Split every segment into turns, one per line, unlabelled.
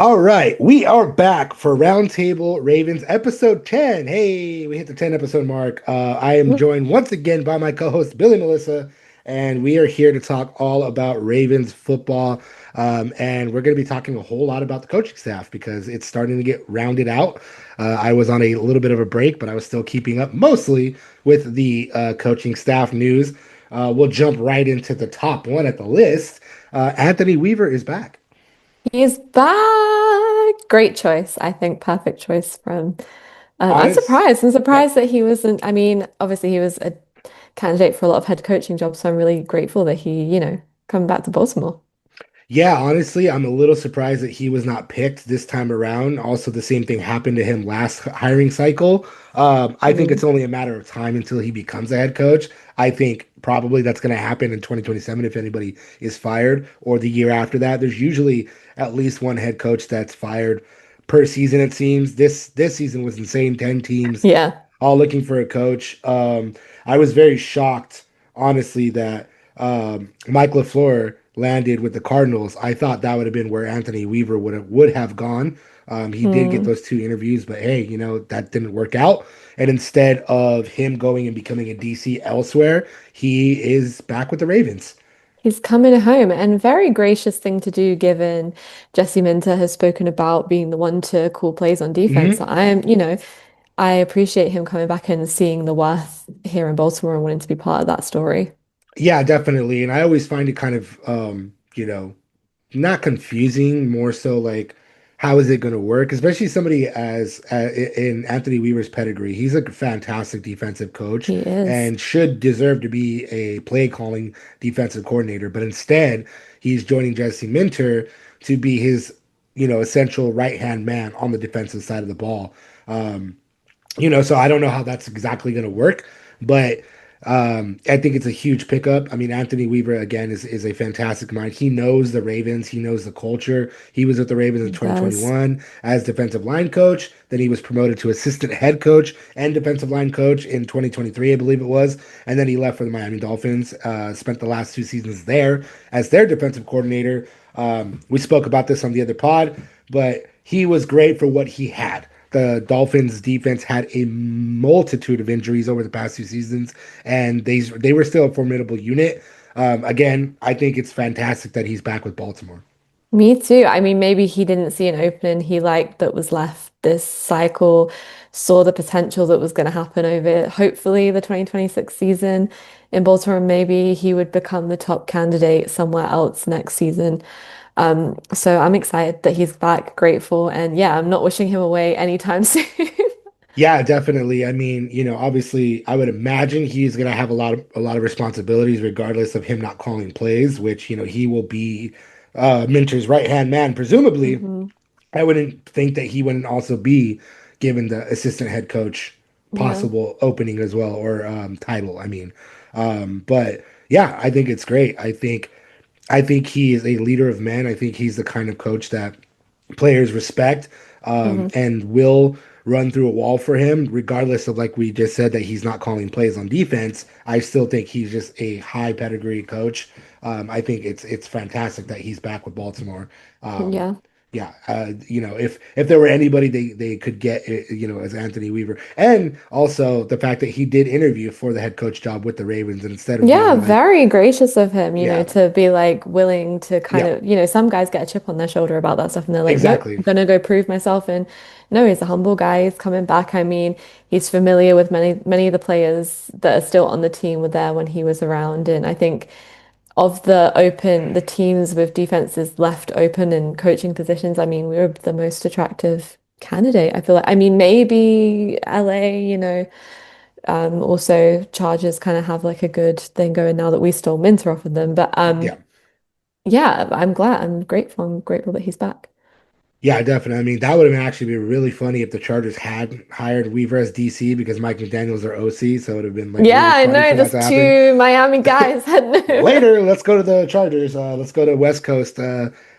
All right, we are back for Roundtable Ravens episode 10. Hey, we hit the 10 episode mark. I am joined once again by my co-host Billie Melissa, and we are here to talk all about Ravens football. And we're going to be talking a whole lot about the coaching staff because it's starting to get rounded out. I was on a little bit of a break, but I was still keeping up mostly with the coaching staff news. We'll jump right into the top one at the list. Anthony Weaver is back.
He's back. Great choice. I think perfect choice from. I'm
Honest.
surprised. I'm
Yeah.
surprised that he wasn't. I mean, obviously he was a candidate for a lot of head coaching jobs, so I'm really grateful that he come back to Baltimore.
Yeah, honestly, I'm a little surprised that he was not picked this time around. Also, the same thing happened to him last hiring cycle. I think
Mm.
it's only a matter of time until he becomes a head coach. I think probably that's going to happen in 2027 if anybody is fired, or the year after that. There's usually at least one head coach that's fired per season, it seems. This season was insane. 10 teams
Yeah.
all looking for a coach. I was very shocked, honestly, that Mike LaFleur landed with the Cardinals. I thought that would have been where Anthony Weaver would have gone. He did get
Mm.
those two interviews, but hey, that didn't work out. And instead of him going and becoming a DC elsewhere, he is back with the Ravens.
He's coming home and very gracious thing to do given Jesse Minter has spoken about being the one to call plays on defense. So
Mhm.
I appreciate him coming back and seeing the worth here in Baltimore and wanting to be part of that story.
Yeah, definitely. And I always find it kind of, not confusing, more so like how is it going to work? Especially somebody as in Anthony Weaver's pedigree. He's a fantastic defensive coach
He is.
and should deserve to be a play calling defensive coordinator, but instead he's joining Jesse Minter to be his, essential right hand man on the defensive side of the ball. Um, so I don't know how that's exactly going to work, but I think it's a huge pickup. I mean, Anthony Weaver again is a fantastic mind. He knows the Ravens. He knows the culture. He was with the Ravens in
He does.
2021 as defensive line coach. Then he was promoted to assistant head coach and defensive line coach in 2023, I believe it was. And then he left for the Miami Dolphins. Spent the last two seasons there as their defensive coordinator. We spoke about this on the other pod, but he was great for what he had. The Dolphins defense had a multitude of injuries over the past two seasons, and they were still a formidable unit. Again, I think it's fantastic that he's back with Baltimore.
Me too. I mean, maybe he didn't see an opening he liked that was left this cycle, saw the potential that was going to happen over hopefully the 2026 season in Baltimore. Maybe he would become the top candidate somewhere else next season. So I'm excited that he's back, grateful, and yeah, I'm not wishing him away anytime soon.
Yeah, definitely. I mean, obviously, I would imagine he's going to have a lot of responsibilities, regardless of him not calling plays, which he will be Minter's right hand man, presumably.
hmm
I wouldn't think that he wouldn't also be given the assistant head coach
Yeah.
possible opening as well, or title. I mean, but yeah, I think it's great. I think he is a leader of men. I think he's the kind of coach that players respect
hmm
and will run through a wall for him, regardless of, like we just said, that he's not calling plays on defense. I still think he's just a high pedigree coach. I think it's fantastic that he's back with Baltimore. Um,
Yeah.
yeah, if there were anybody they could get, as Anthony Weaver, and also the fact that he did interview for the head coach job with the Ravens, and instead of
Yeah,
being like,
very gracious of him,
yeah,
to be like willing to kind
yeah,
of, some guys get a chip on their shoulder about that stuff and they're like, nope, I'm
exactly,
gonna go prove myself. And no, he's a humble guy. He's coming back. I mean, he's familiar with many of the players that are still on the team were there when he was around. And I think of the teams with defenses left open in coaching positions, I mean, we were the most attractive candidate. I feel like, I mean, maybe LA, also, Chargers kind of have like a good thing going now that we stole Minter off of them. But
yeah.
yeah, I'm glad. I'm grateful. I'm grateful that he's back.
Yeah, definitely. I mean, that would have actually been really funny if the Chargers had hired Weaver as DC because Mike McDaniel's their OC, so it would have been like
Yeah,
really
I
funny
know.
for that
There's
to happen.
two Miami guys had no.
Later, let's go to the Chargers. Let's go to West Coast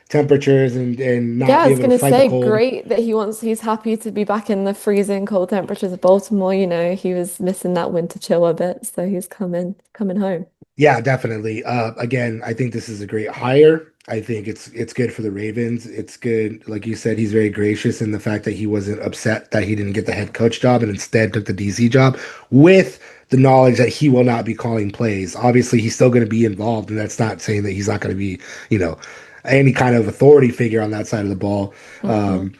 temperatures and
Yeah,
not
I
be
was
able to
gonna
fight the
say,
cold.
great that he's happy to be back in the freezing cold temperatures of Baltimore. He was missing that winter chill a bit, so he's coming home.
Yeah, definitely. Again, I think this is a great hire. I think it's good for the Ravens. It's good, like you said, he's very gracious in the fact that he wasn't upset that he didn't get the head coach job and instead took the DC job with the knowledge that he will not be calling plays. Obviously, he's still going to be involved, and that's not saying that he's not going to be, you know, any kind of authority figure on that side of the ball.
Hmm.
Um,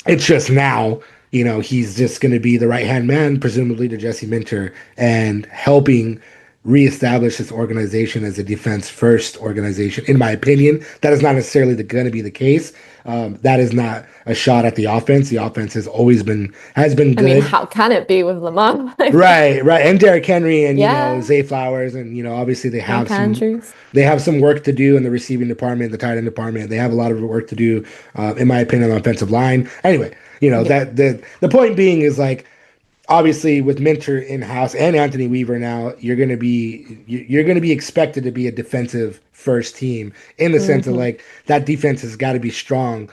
it's just now, he's just going to be the right hand man, presumably to Jesse Minter, and helping reestablish this organization as a defense first organization. In my opinion, that is not necessarily going to be the case. That is not a shot at the offense. The offense has been
I mean,
good.
how can it be with Lamar like that?
Right, right. And Derrick Henry and
Yeah,
Zay Flowers and obviously
Mark Andrews.
they have some work to do in the receiving department, the tight end department. They have a lot of work to do, in my opinion, on the offensive line. Anyway,
Yeah.
that the point being is like obviously with Minter in house and Anthony Weaver now, you're gonna be expected to be a defensive first team in the sense of
Hmm.
like that defense has got to be strong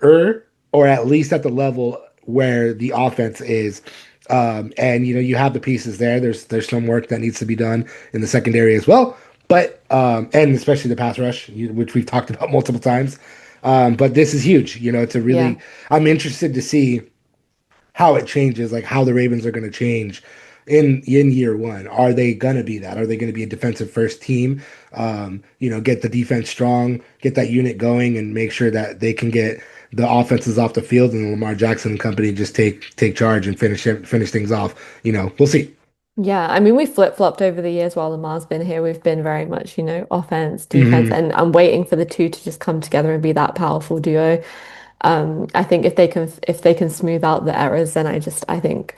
or at least at the level where the offense is. And you have the pieces there. There's some work that needs to be done in the secondary as well, but and especially the pass rush, which we've talked about multiple times. But this is huge. It's a really
Yeah.
I'm interested to see how it changes, like how the Ravens are going to change in year one. Are they going to be that? Are they going to be a defensive first team? Get the defense strong, get that unit going, and make sure that they can get the offenses off the field, and Lamar Jackson and company just take charge and finish things off. We'll see.
Yeah, I mean, we flip-flopped over the years while Lamar's been here. We've been very much, offense, defense,
Hmm.
and I'm waiting for the two to just come together and be that powerful duo. I think if they can smooth out the errors, then I think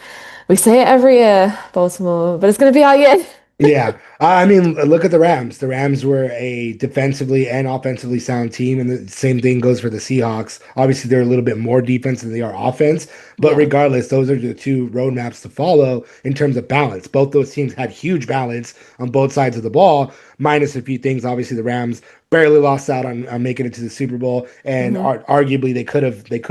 we say it every year, Baltimore, but it's gonna be our year.
Yeah, I mean, look at the Rams. The Rams were a defensively and offensively sound team, and the same thing goes for the Seahawks. Obviously, they're a little bit more defense than they are offense, but
Yeah.
regardless, those are the two roadmaps to follow in terms of balance. Both those teams had huge balance on both sides of the ball, minus a few things. Obviously, the Rams barely lost out on making it to the Super Bowl, and
Hmm.
arguably they could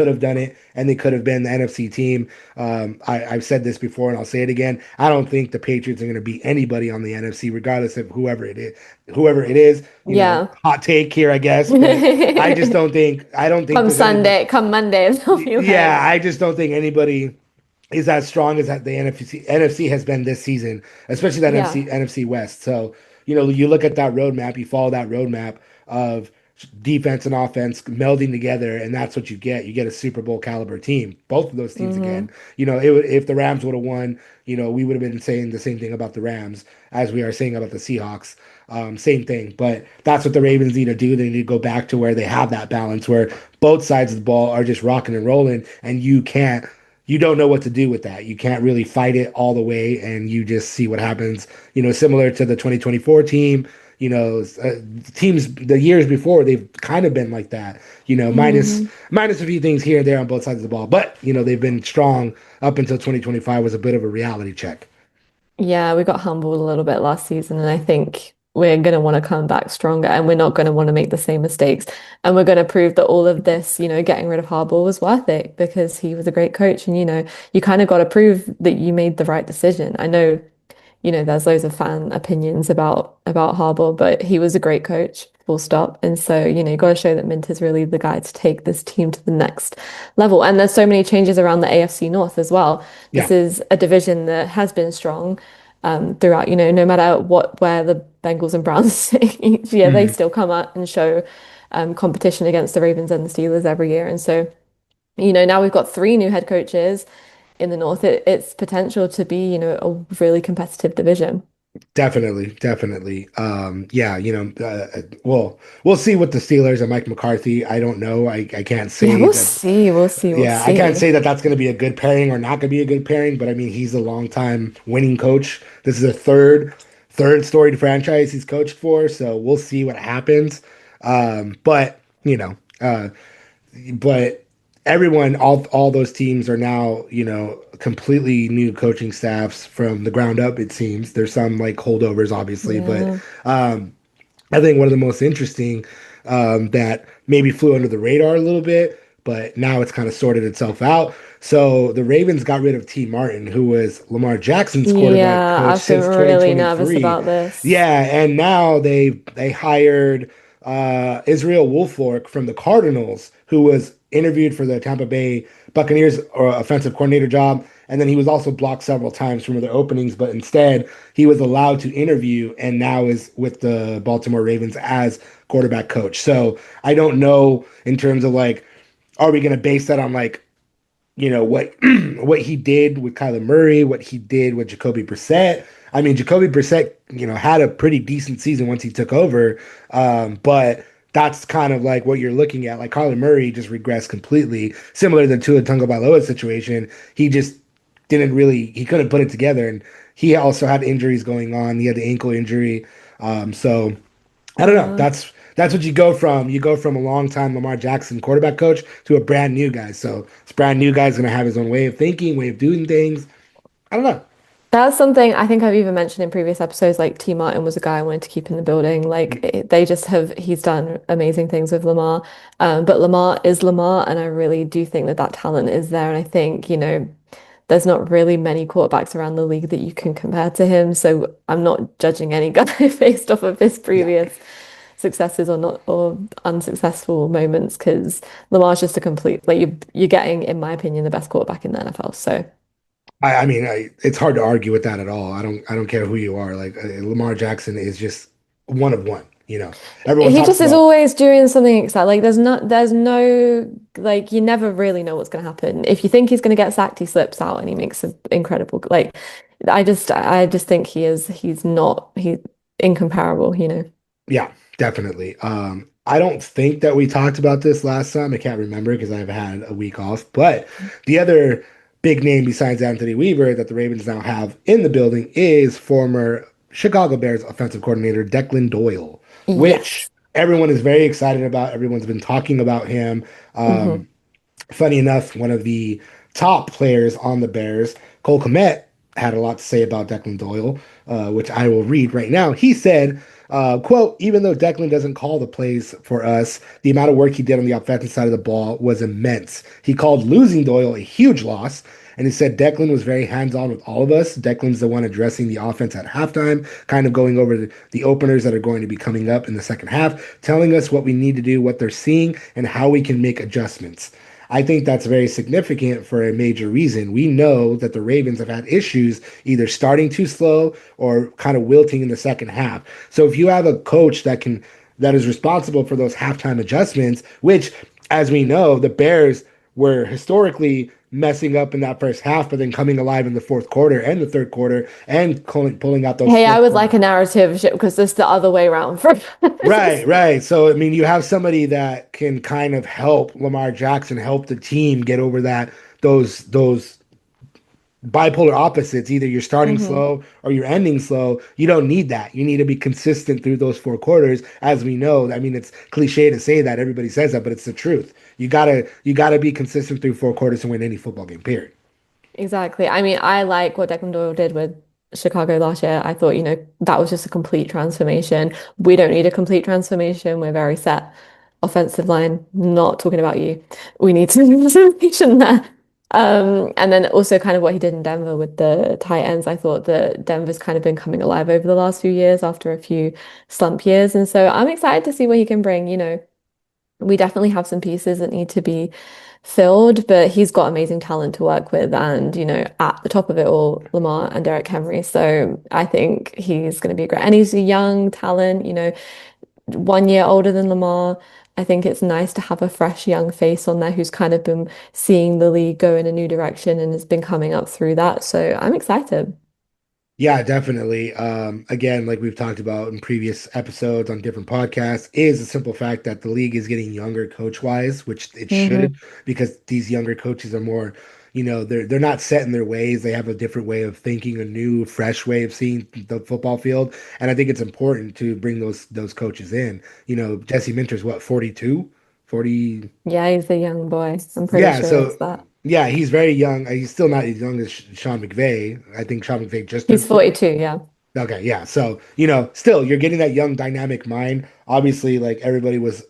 have done it, and they could have been the NFC team. I've said this before, and I'll say it again. I don't think the Patriots are going to beat anybody on the NFC, regardless of whoever it is. Whoever it is,
Yeah.
hot take here, I guess, but I just don't think I don't think
Come
there's anybody.
Sunday, come Monday, they'll be
Yeah,
like,
I just don't think anybody is as strong as that the NFC has been this season, especially that
yeah.
NFC West. So, you look at that roadmap, you follow that roadmap of defense and offense melding together, and that's what you get. You get a Super Bowl caliber team. Both of those teams again.
Hmm.
If the Rams would have won, we would have been saying the same thing about the Rams as we are saying about the Seahawks. Same thing, but that's what the Ravens need to do. They need to go back to where they have that balance, where both sides of the ball are just rocking and rolling, and you don't know what to do with that. You can't really fight it all the way, and you just see what happens. Similar to the 2024 team. Teams the years before they've kind of been like that. Minus
Hmm.
minus a few things here and there on both sides of the ball, but they've been strong up until 2025 was a bit of a reality check.
Yeah, we got humbled a little bit last season, and I think we're going to want to come back stronger and we're not going to want to make the same mistakes. And we're going to prove that all of this, getting rid of Harbaugh was worth it because he was a great coach. And, you kind of got to prove that you made the right decision. I know there's loads of fan opinions about Harbaugh, but he was a great coach, full stop. And so, you got to show that Mint is really the guy to take this team to the next level. And there's so many changes around the AFC North as well. This
Yeah.
is a division that has been strong throughout, no matter where the Bengals and Browns sit each year, they
Mhm.
still come up and show competition against the Ravens and the Steelers every year. And so, now we've got three new head coaches in the North. It's potential to be, a really competitive division.
Definitely, definitely. Yeah, we'll see with the Steelers and Mike McCarthy. I don't know. I can't
Yeah,
say
we'll
that.
see. We'll see. We'll
Yeah, I can't
see.
say that that's going to be a good pairing or not going to be a good pairing. But I mean, he's a longtime winning coach. This is a third storied franchise he's coached for. So we'll see what happens. But but everyone, all those teams are now, completely new coaching staffs from the ground up, it seems. There's some like holdovers, obviously, but
Yeah.
um, I think one of the most interesting that maybe flew under the radar a little bit, but now it's kind of sorted itself out. So the Ravens got rid of T. Martin, who was Lamar Jackson's quarterback
Yeah,
coach
I've been
since
really nervous
2023.
about this.
Yeah, and now they hired. Israel Wolfork from the Cardinals, who was interviewed for the Tampa Bay Buccaneers offensive coordinator job. And then he was also blocked several times from other openings, but instead he was allowed to interview and now is with the Baltimore Ravens as quarterback coach. So I don't know in terms of like, are we going to base that on like what what he did with Kyler Murray, what he did with Jacoby Brissett. I mean, Jacoby Brissett, had a pretty decent season once he took over, but that's kind of like what you're looking at. Like Kyler Murray just regressed completely, similar to the Tua Tagovailoa situation. He just he couldn't put it together, and he also had injuries going on. He had the ankle injury, so. I don't know.
Yeah.
That's what you go from. You go from a long time Lamar Jackson quarterback coach to a brand new guy. So this brand new guy's gonna have his own way of thinking, way of doing things. I don't know.
That's something I think I've even mentioned in previous episodes. Like T. Martin was a guy I wanted to keep in the building. They just have, he's done amazing things with Lamar. But Lamar is Lamar, and I really do think that that talent is there. And I think, there's not really many quarterbacks around the league that you can compare to him. So I'm not judging any guy based off of his
Yeah.
previous successes or not or unsuccessful moments because Lamar's just a complete like you're getting, in my opinion, the best quarterback in the NFL. So.
I mean, it's hard to argue with that at all. I don't care who you are. Like Lamar Jackson is just one of one. Everyone
He
talks
just is
about.
always doing something exciting. Like there's no like you never really know what's going to happen. If you think he's going to get sacked, he slips out and he makes an incredible like I just think he's incomparable.
Yeah, definitely. I don't think that we talked about this last time. I can't remember because I've had a week off. But the other big name besides Anthony Weaver that the Ravens now have in the building is former Chicago Bears offensive coordinator Declan Doyle, which
Yes.
everyone is very excited about. Everyone's been talking about him.
Hmm.
Funny enough, one of the top players on the Bears, Cole Kmet, had a lot to say about Declan Doyle, which I will read right now. He said, quote, even though Declan doesn't call the plays for us, the amount of work he did on the offensive side of the ball was immense. He called losing Doyle a huge loss. And he said Declan was very hands-on with all of us. Declan's the one addressing the offense at halftime, kind of going over the openers that are going to be coming up in the second half, telling us what we need to do, what they're seeing, and how we can make adjustments. I think that's very significant for a major reason. We know that the Ravens have had issues either starting too slow or kind of wilting in the second half. So if you have a coach that is responsible for those halftime adjustments, which as we know, the Bears were historically messing up in that first half, but then coming alive in the fourth quarter and the third quarter and pulling out those
Hey, I
fourth
would
quarter.
like a narrative ship because it's the other way around for
Right, right. So I mean, you have somebody that can kind of help Lamar Jackson help the team get over those bipolar opposites. Either you're starting
hmm
slow or you're ending slow. You don't need that. You need to be consistent through those four quarters, as we know. I mean, it's cliche to say that, everybody says that, but it's the truth. You gotta be consistent through four quarters to win any football game, period.
Exactly. I mean, I like what Declan Doyle did with Chicago last year. I thought, that was just a complete transformation. We don't need a complete transformation. We're very set. Offensive line, not talking about you. We need some transformation there. And then also kind of what he did in Denver with the tight ends. I thought that Denver's kind of been coming alive over the last few years after a few slump years. And so I'm excited to see what he can bring. We definitely have some pieces that need to be filled, but he's got amazing talent to work with. And, at the top of it all, Lamar and Derek Henry. So I think he's going to be great. And he's a young talent, 1 year older than Lamar. I think it's nice to have a fresh young face on there who's kind of been seeing the league go in a new direction and has been coming up through that. So I'm excited.
Yeah, definitely. Again, like we've talked about in previous episodes on different podcasts, is the simple fact that the league is getting younger coach-wise, which it should,
Hmm.
because these younger coaches are more, they're not set in their ways. They have a different way of thinking, a new, fresh way of seeing the football field. And I think it's important to bring those coaches in. Jesse Minter's what, 42? 40.
Yeah, he's a young boy. I'm pretty
Yeah,
sure
so
it's that.
yeah, he's very young. He's still not as young as Sean McVay. I think Sean McVay just turned
He's
40.
42, yeah.
Okay, yeah. So, still you're getting that young dynamic mind. Obviously, like everybody was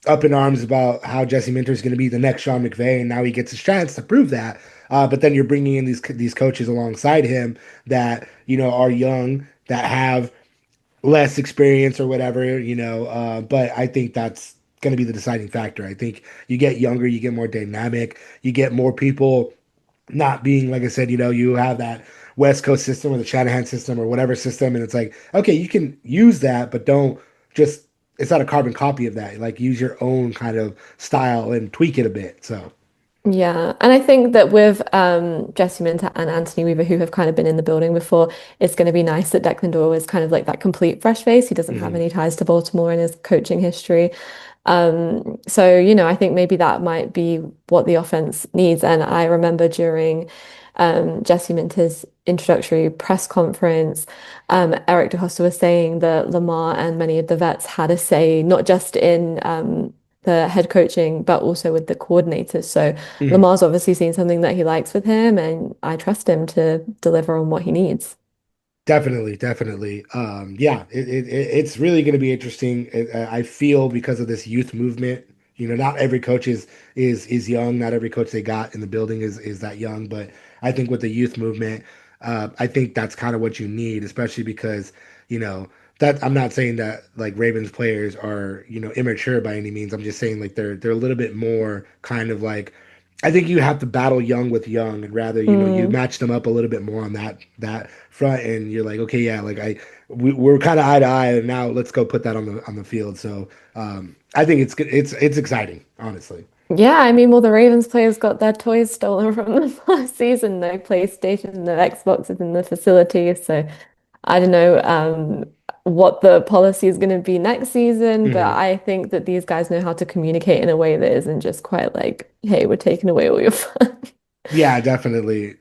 up in arms about how Jesse Minter is going to be the next Sean McVay, and now he gets his chance to prove that. But then you're bringing in these coaches alongside him that, are young, that have less experience or whatever, but I think that's going to be the deciding factor. I think you get younger, you get more dynamic, you get more people not being, like I said, you have that West Coast system or the Shanahan system or whatever system, and it's like, okay, you can use that, but don't just, it's not a carbon copy of that. Like use your own kind of style and tweak it a bit. So,
Yeah, and I think that with Jesse Minter and Anthony Weaver, who have kind of been in the building before, it's going to be nice that Declan Doyle is kind of like that complete fresh face. He doesn't have
mhm.
any ties to Baltimore in his coaching history. So, I think maybe that might be what the offense needs. And I remember during Jesse Minter's introductory press conference, Eric DeCosta was saying that Lamar and many of the vets had a say, not just in the head coaching, but also with the coordinators. So
Mhm.
Lamar's obviously seen something that he likes with him, and I trust him to deliver on what he needs.
Definitely, definitely. Yeah, it's really going to be interesting. I feel because of this youth movement, not every coach is young. Not every coach they got in the building is that young. But I think with the youth movement, I think that's kind of what you need, especially because you know that I'm not saying that like Ravens players are immature by any means. I'm just saying like they're a little bit more kind of like I think you have to battle young with young, and rather, you
Mm.
match them up a little bit more on that front, and you're like, okay, yeah, like we're kind of eye to eye, and now let's go put that on the field. So I think it's good. It's exciting, honestly.
Yeah, I mean, well, the Ravens players got their toys stolen from them last season. No PlayStation, no Xboxes in the facility. So I don't know what the policy is going to be next season, but
Mhm.
I think that these guys know how to communicate in a way that isn't just quite like, hey, we're taking away all your fun.
Yeah, definitely.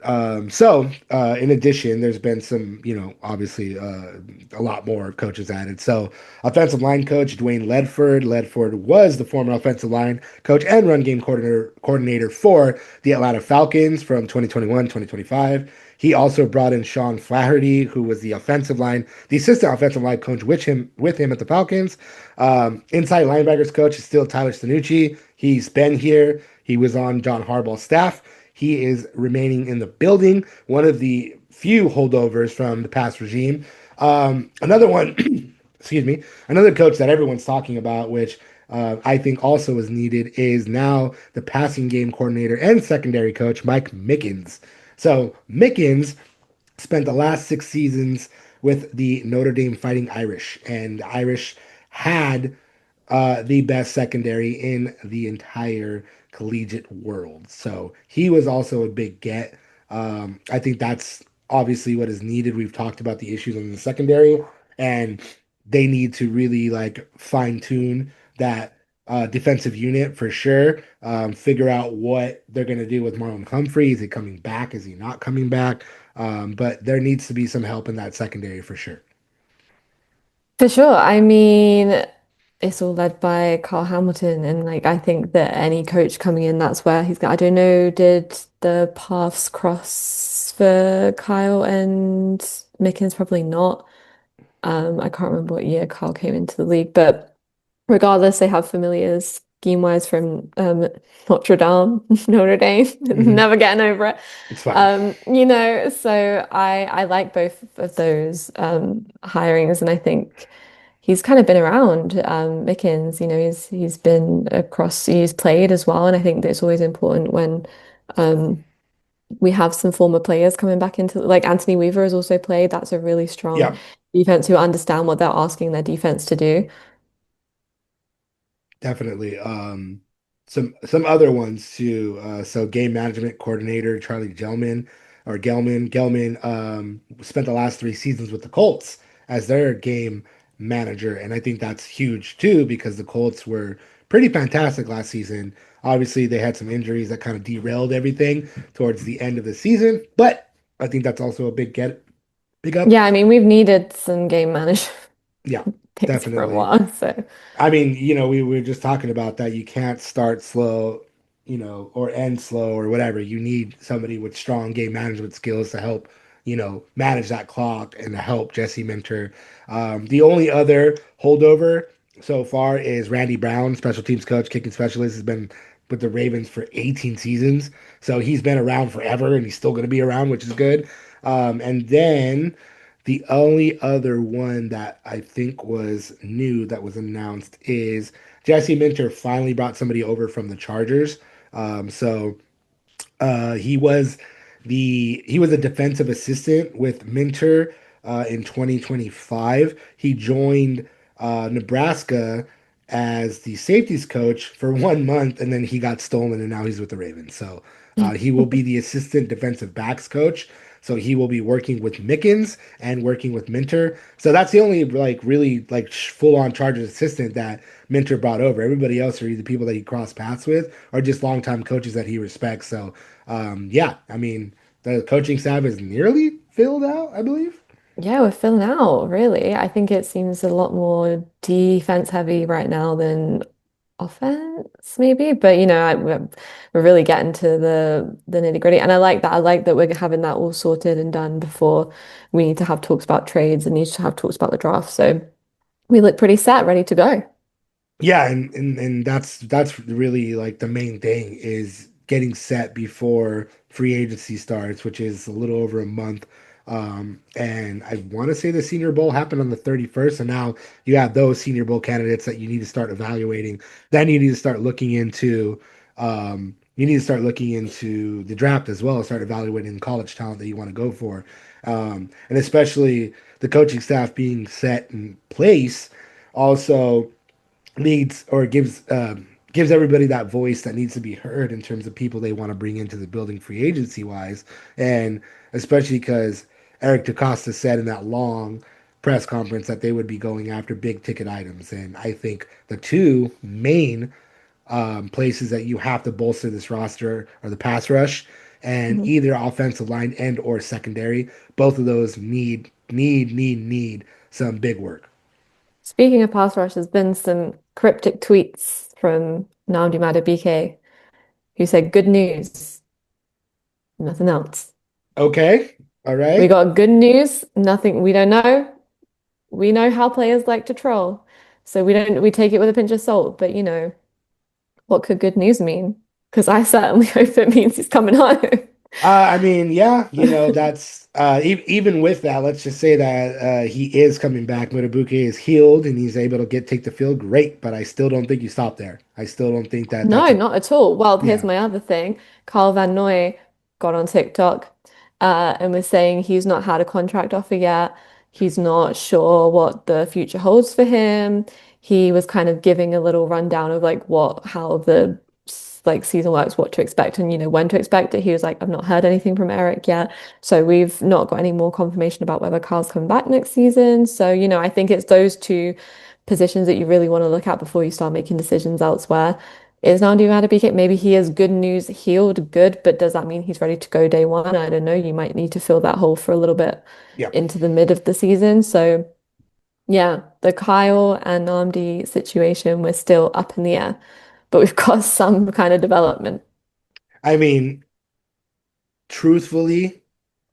So, in addition, there's been some, obviously, a lot more coaches added. So, offensive line coach Dwayne Ledford. Ledford was the former offensive line coach and run game coordinator for the Atlanta Falcons from 2021, 2025. He also brought in Sean Flaherty, who was the assistant offensive line coach with him at the Falcons. Inside linebackers coach is still Tyler Stanucci. He's been here. He was on John Harbaugh's staff. He is remaining in the building, one of the few holdovers from the past regime. Another one, excuse me, another coach that everyone's talking about, which I think also is needed, is now the passing game coordinator and secondary coach, Mike Mickens. So Mickens spent the last 6 seasons with the Notre Dame Fighting Irish, and the Irish had the best secondary in the entire collegiate world. So he was also a big get. I think that's obviously what is needed. We've talked about the issues in the secondary, and they need to really like fine tune that defensive unit for sure. Figure out what they're going to do with Marlon Humphrey. Is he coming back? Is he not coming back? But there needs to be some help in that secondary for sure.
For sure. I mean, it's all led by Carl Hamilton, and like I think that any coach coming in, that's where he's going. I don't know, did the paths cross for Kyle and Mickens? Probably not. I can't remember what year Carl came into the league, but regardless, they have familiars scheme-wise from Notre Dame, Notre Dame,
Hmm.
never getting over it.
It's fine.
So I like both of those hirings, and I think he's kind of been around Mickens. He's been across, he's played as well, and I think that it's always important when um, we have some former players coming back into like Anthony Weaver has also played. That's a really strong
Yeah.
defense who understand what they're asking their defense to do.
Definitely. Some other ones too. So game management coordinator Charlie Gelman spent the last 3 seasons with the Colts as their game manager, and I think that's huge too because the Colts were pretty fantastic last season. Obviously, they had some injuries that kind of derailed everything towards the end of the season, but I think that's also a big up.
Yeah, I mean, we've needed some game management
Yeah,
things for a
definitely.
while. So
I mean, we were just talking about that. You can't start slow, or end slow or whatever. You need somebody with strong game management skills to help, manage that clock and to help Jesse Minter. The only other holdover so far is Randy Brown, special teams coach, kicking specialist, has been with the Ravens for 18 seasons. So he's been around forever and he's still going to be around, which is good. And then The only other one that I think was new that was announced is Jesse Minter finally brought somebody over from the Chargers. So he was he was a defensive assistant with Minter in 2025. He joined Nebraska as the safeties coach for 1 month, and then he got stolen, and now he's with the Ravens. So he will be the assistant defensive backs coach. So he will be working with Mickens and working with Minter. So that's the only like really like full on Chargers assistant that Minter brought over. Everybody else are either people that he crossed paths with or just longtime coaches that he respects. So yeah, I mean the coaching staff is nearly filled out, I believe.
Yeah, we're filling out, really. I think it seems a lot more defense heavy right now than offense, maybe. But we're really getting to the nitty gritty, and I like that. I like that we're having that all sorted and done before we need to have talks about trades and need to have talks about the draft. So we look pretty set, ready to go.
Yeah, and that's really like the main thing is getting set before free agency starts, which is a little over a month. And I want to say the Senior Bowl happened on the 31st, and now you have those Senior Bowl candidates that you need to start evaluating. Then you need to start looking into the draft as well, start evaluating college talent that you want to go for. And especially the coaching staff being set in place also leads or gives everybody that voice that needs to be heard in terms of people they want to bring into the building free agency wise, and especially because Eric DeCosta said in that long press conference that they would be going after big ticket items, and I think the two main places that you have to bolster this roster are the pass rush and
Mhm.
either offensive line and or secondary. Both of those need some big work.
Speaking of pass rush, there's been some cryptic tweets from Nnamdi Madubuike who said, "Good news, nothing else."
Okay, all
We
right.
got good news, nothing we don't know. We know how players like to troll. So we take it with a pinch of salt, but what could good news mean? Because I certainly hope it means he's coming home.
I mean, yeah, that's even with that, let's just say that he is coming back. Mutabuke is healed and he's able to take the field. Great, but I still don't think you stop there. I still don't think that that's
No,
a
not at all. Well, here's
yeah,
my other thing. Carl Van Noy got on TikTok and was saying he's not had a contract offer yet. He's not sure what the future holds for him. He was kind of giving a little rundown of like how the like season works, what to expect, and when to expect it. He was like, I've not heard anything from Eric yet, so we've not got any more confirmation about whether Carl's coming back next season. So I think it's those two positions that you really want to look at before you start making decisions elsewhere. Is Nnamdi Madubuike, maybe he is good news healed, good, but does that mean he's ready to go day one? I don't know. You might need to fill that hole for a little bit
yeah.
into the mid of the season. So yeah, the Kyle and Nnamdi situation, we're still up in the air, but we've got some kind of development.
I mean, truthfully,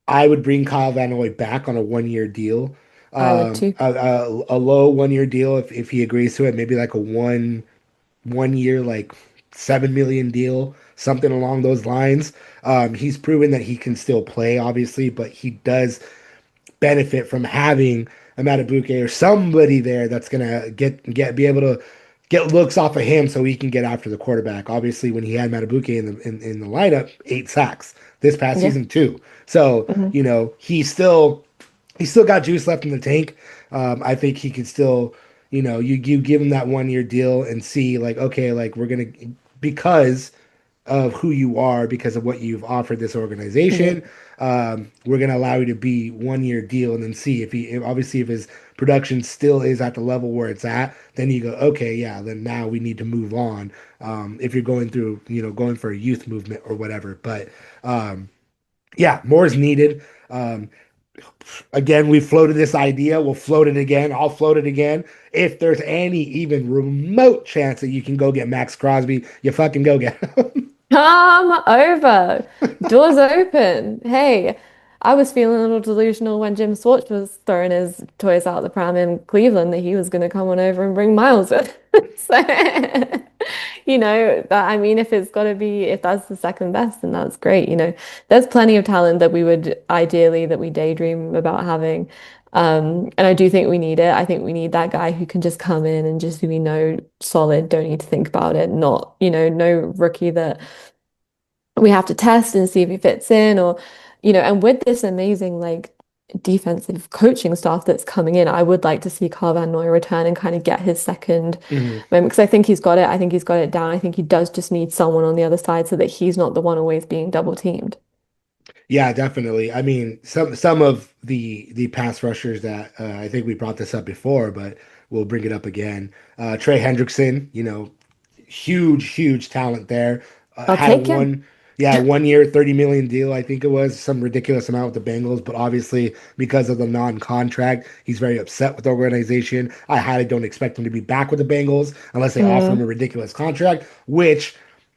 I would bring Kyle Van Noy back on a 1 year deal,
I would too.
a low 1 year deal if he agrees to it, maybe like a 1 year like 7 million deal, something along those lines. He's proven that he can still play, obviously, but he does benefit from having a Matabuke or somebody there that's gonna be able to get looks off of him so he can get after the quarterback. Obviously, when he had Matabuke in the lineup, 8 sacks this past
Yeah.
season too. So
Mhm.
he's still got juice left in the tank. I think he could still, you give him that 1 year deal and see like, okay, like we're gonna because of who you are, because of what you've offered this
Yeah.
organization. We're going to allow you to be 1 year deal and then see if his production still is at the level where it's at, then you go, okay, yeah, then now we need to move on. If you're going through, going for a youth movement or whatever. But yeah, more is needed. Um, Again, we floated this idea. We'll float it again. I'll float it again. If there's any even remote chance that you can go get Max Crosby, you fucking go get him.
Come over. Doors open. Hey, I was feeling a little delusional when Jim Swartz was throwing his toys out the pram in Cleveland that he was going to come on over and bring Miles with. So I mean, if it's got to be, if that's the second best, then that's great. There's plenty of talent that we would ideally that we daydream about having. And I do think we need it. I think we need that guy who can just come in and just be no solid, don't need to think about it, not, no rookie that we have to test and see if he fits in and with this amazing like defensive coaching staff that's coming in, I would like to see Carl Van Noy return and kind of get his second
Mhm.
moment because I think he's got it. I think he's got it down. I think he does just need someone on the other side so that he's not the one always being double teamed.
Yeah, definitely. I mean, some of the pass rushers that I think we brought this up before, but we'll bring it up again. Trey Hendrickson, huge talent there.
I'll
Had a
take him.
one, yeah, 1 year, 30 million deal, I think it was, some ridiculous amount with the Bengals, but obviously because of the non-contract, he's very upset with the organization. I highly don't expect him to be back with the Bengals unless they offer him a
Mm.
ridiculous contract, which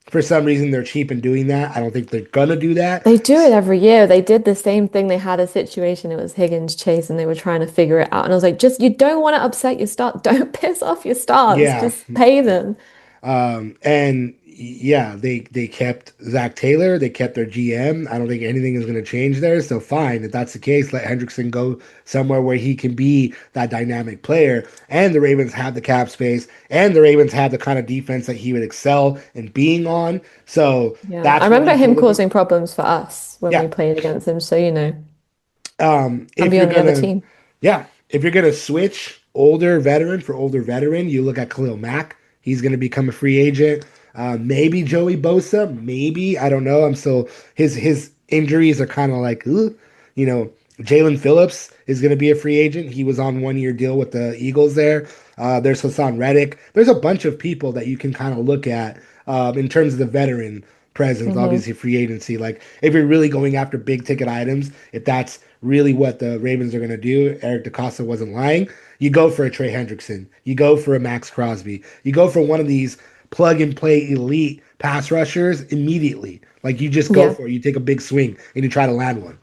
for some reason they're cheap in doing that. I don't think they're gonna do that.
They do it every year. They did the same thing. They had a situation. It was Higgins Chase, and they were trying to figure it out. And I was like, just you don't want to upset your start. Don't piss off your stars.
Yeah.
Just pay them.
And yeah, they kept Zach Taylor, they kept their GM. I don't think anything is going to change there. So fine, if that's the case, let Hendrickson go somewhere where he can be that dynamic player. And the Ravens have the cap space, and the Ravens have the kind of defense that he would excel in being on. So
Yeah, I
that's where
remember
I'm
him
feeling.
causing problems for us when we
Yeah.
played against him. So, can
If
be
you're
on the other
gonna,
team.
yeah, if you're gonna switch older veteran for older veteran, you look at Khalil Mack. He's gonna become a free agent. Maybe Joey Bosa, maybe I don't know. I'm still his injuries are kind of like, ooh, you know. Jalen Phillips is going to be a free agent. He was on 1 year deal with the Eagles there. There's Hassan Reddick. There's a bunch of people that you can kind of look at in terms of the veteran presence,
Hmm.
obviously free agency. Like if you're really going after big ticket items, if that's really what the Ravens are going to do, Eric DeCosta wasn't lying. You go for a Trey Hendrickson. You go for a Max Crosby. You go for one of these plug and play elite pass rushers immediately. Like you just go
Yeah.
for it. You take a big swing and you try to land one.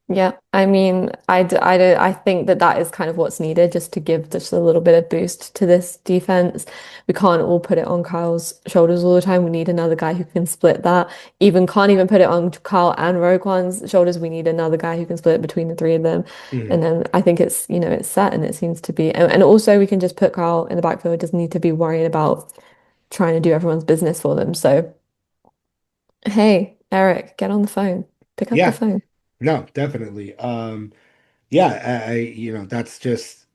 Yeah, I mean, I think that that is kind of what's needed just to give just a little bit of boost to this defense. We can't all put it on Kyle's shoulders all the time. We need another guy who can split that. Even can't even put it on Kyle and Roquan's shoulders. We need another guy who can split it between the three of them.
Mhm.
And then I think it's set and it seems to be. And also we can just put Kyle in the backfield. It doesn't need to be worrying about trying to do everyone's business for them. So, hey, Eric, get on the phone. Pick up the
Yeah,
phone.
no, definitely. Yeah, that's just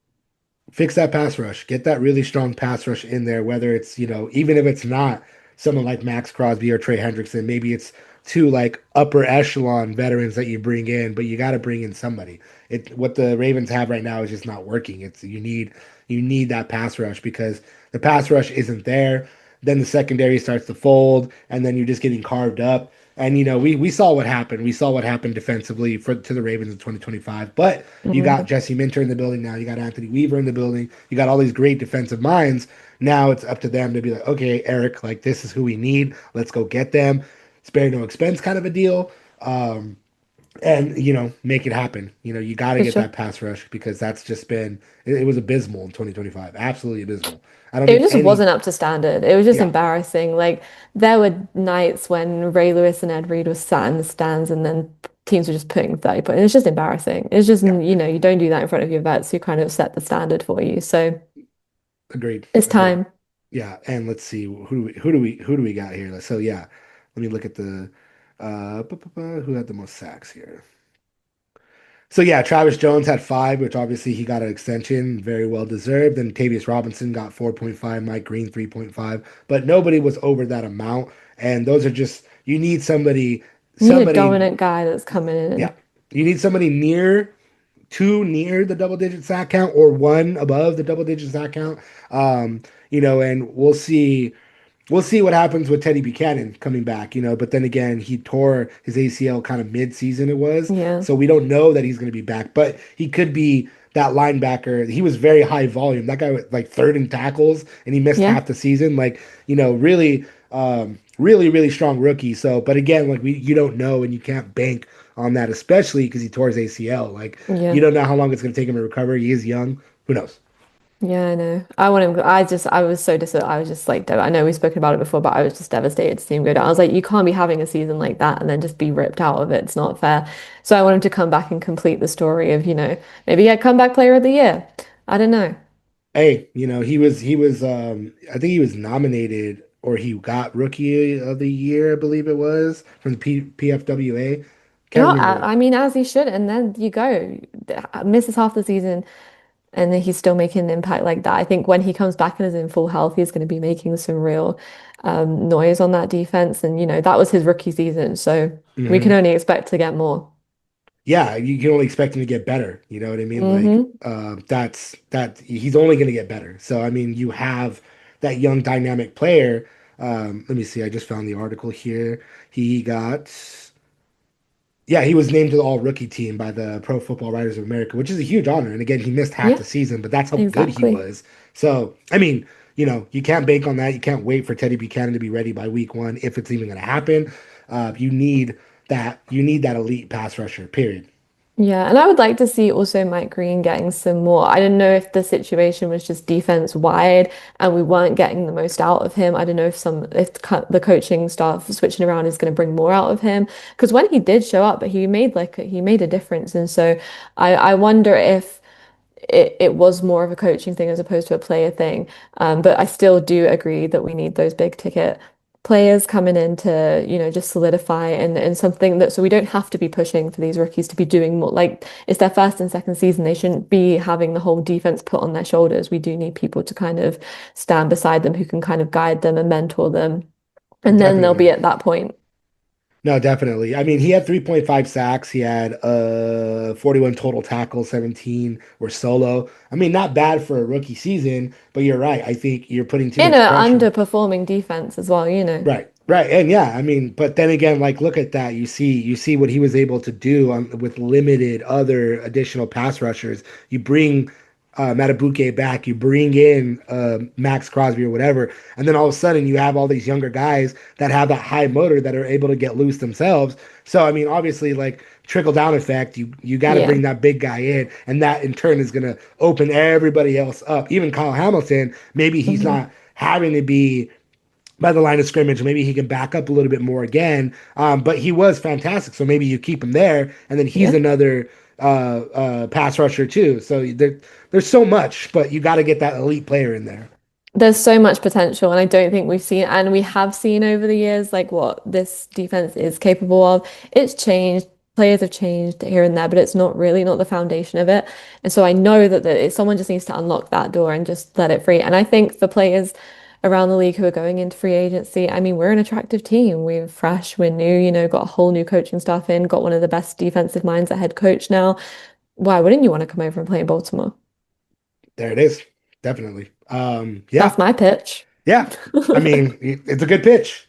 fix that pass rush. Get that really strong pass rush in there, whether it's, even if it's not someone like Max Crosby or Trey Hendrickson, maybe it's two like upper echelon veterans that you bring in, but you got to bring in somebody. What the Ravens have right now is just not working. It's you need that pass rush because the pass rush isn't there. Then the secondary starts to fold, and then you're just getting carved up. And we saw what happened. We saw what happened defensively to the Ravens in 2025. But you got
Mhm.
Jesse Minter in the building now. You got Anthony Weaver in the building. You got all these great defensive minds. Now it's up to them to be like, okay, Eric, like this is who we need. Let's go get them. Spare no expense kind of a deal. And make it happen. You got to
For
get
sure.
that pass rush because that's just been it was abysmal in 2025. Absolutely abysmal. I don't
It
think
just
any
wasn't up to standard. It was just
yeah,
embarrassing. Like there were nights when Ray Lewis and Ed Reed were sat in the stands and then teams were just putting 30 points. It's just embarrassing. It's just,
yeah,
you don't do that in front of your vets who kind of set the standard for you. So
agreed.
it's
Agreed.
time.
Yeah, and let's see who do we got here. So yeah, let me look at the who had the most sacks here. So yeah, Travis Jones had five, which obviously he got an extension, very well deserved. And Tavius Robinson got 4.5, Mike Green 3.5, but nobody was over that amount. And those are just you need
You need a
somebody,
dominant guy that's coming in
yeah,
and
you need somebody near the double digit sack count or one above the double digit sack count. And we'll see what happens with Teddy Buchanan coming back, but then again, he tore his ACL kind of mid-season it was.
yeah.
So we don't know that he's going to be back, but he could be that linebacker. He was very high volume. That guy was like third in tackles and he missed
Yeah.
half the season. Like, really really really strong rookie. So, but again, like you don't know and you can't bank on that especially because he tore his ACL. Like, you
Yeah.
don't know how long it's going to take him to recover. He is young. Who knows?
Yeah, I know. I want him. I was so dis. I was just like, I know we've spoken about it before, but I was just devastated to see him go down. I was like, you can't be having a season like that and then just be ripped out of it. It's not fair. So I want him to come back and complete the story of, maybe get comeback player of the year. I don't know.
Hey, I think he was nominated or he got rookie of the year, I believe it was from the PFWA. Can't
Yeah,
remember.
I mean, as he should. And then you go, misses half the season, and then he's still making an impact like that. I think when he comes back and is in full health, he's going to be making some real noise on that defense. And, that was his rookie season. So we can
Hmm.
only expect to get more.
Yeah, you can only expect him to get better. You know what I mean? Like,
Hmm.
that he's only going to get better. So I mean, you have that young dynamic player. Let me see. I just found the article here. He got Yeah, he was named to the all rookie team by the Pro Football Writers of America, which is a huge honor. And again, he missed half
Yeah,
the season, but that's how good he
exactly.
was. So, I mean, you can't bank on that. You can't wait for Teddy Buchanan to be ready by week one if it's even going to happen. You need that elite pass rusher, period.
Yeah, and I would like to see also Mike Green getting some more. I don't know if the situation was just defense wide and we weren't getting the most out of him. I don't know if the coaching staff switching around is going to bring more out of him. Because when he did show up, he made a difference. And so I wonder if it was more of a coaching thing as opposed to a player thing. But I still do agree that we need those big ticket players coming in to, just solidify and something that so we don't have to be pushing for these rookies to be doing more. Like it's their first and second season. They shouldn't be having the whole defense put on their shoulders. We do need people to kind of stand beside them who can kind of guide them and mentor them. And then they'll be
Definitely.
at that point.
No, definitely. I mean, he had 3.5 sacks. He had 41 total tackles, 17 were solo. I mean, not bad for a rookie season, but you're right. I think you're putting too
In
much
an
pressure.
underperforming defense as well.
Right, right, and yeah, I mean, but then again, like, look at that. You see what he was able to do with limited other additional pass rushers. You bring Matabuke back, you bring in Max Crosby or whatever, and then all of a sudden you have all these younger guys that have that high motor that are able to get loose themselves. So I mean, obviously, like trickle down effect, you got to bring
Yeah.
that big guy in, and that in turn is gonna open everybody else up. Even Kyle Hamilton, maybe he's
Mhm.
not having to be by the line of scrimmage. Maybe he can back up a little bit more again. But he was fantastic. So maybe you keep him there, and then he's
Yeah.
another pass rusher too. So there's so much, but you got to get that elite player in there.
There's so much potential, and I don't think we've seen, and we have seen over the years, like what this defense is capable of. It's changed. Players have changed here and there, but it's not the foundation of it. And so I know that someone just needs to unlock that door and just let it free. And I think for players around the league who are going into free agency, I mean, we're an attractive team. We're fresh, we're new, got a whole new coaching staff in, got one of the best defensive minds at head coach now. Why wouldn't you want to come over and play in Baltimore?
There it is. Definitely.
That's
Yeah.
my pitch.
Yeah. I mean, it's a good pitch.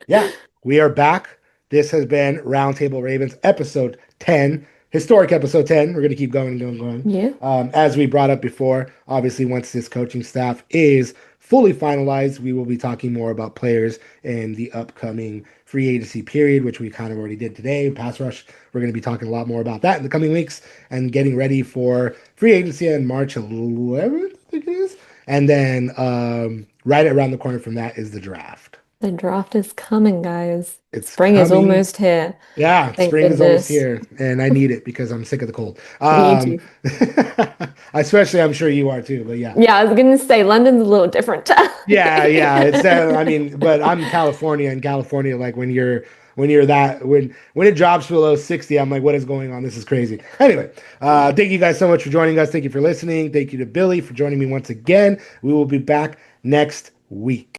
Yeah, we are back. This has been Roundtable Ravens, episode 10, historic episode 10. We're going to keep going and going and going.
Yeah.
As we brought up before, obviously, once this coaching staff is fully finalized, we will be talking more about players in the upcoming free agency period, which we kind of already did today. Pass rush, we're going to be talking a lot more about that in the coming weeks and getting ready for free agency on March 11th, I think it is. And then right around the corner from that is the draft.
The draft is coming, guys.
It's
Spring is
coming.
almost here.
Yeah,
Thank
spring is almost
goodness.
here, and I need it because I'm sick of the cold.
Me too.
Especially, I'm sure you are too. But yeah,
Yeah, I was gonna say London's a little different.
yeah. It's I mean, but I'm in California, and California, like when it drops below 60, I'm like, what is going on? This is crazy. Anyway, thank you guys so much for joining us. Thank you for listening. Thank you to Billy for joining me once again. We will be back next week.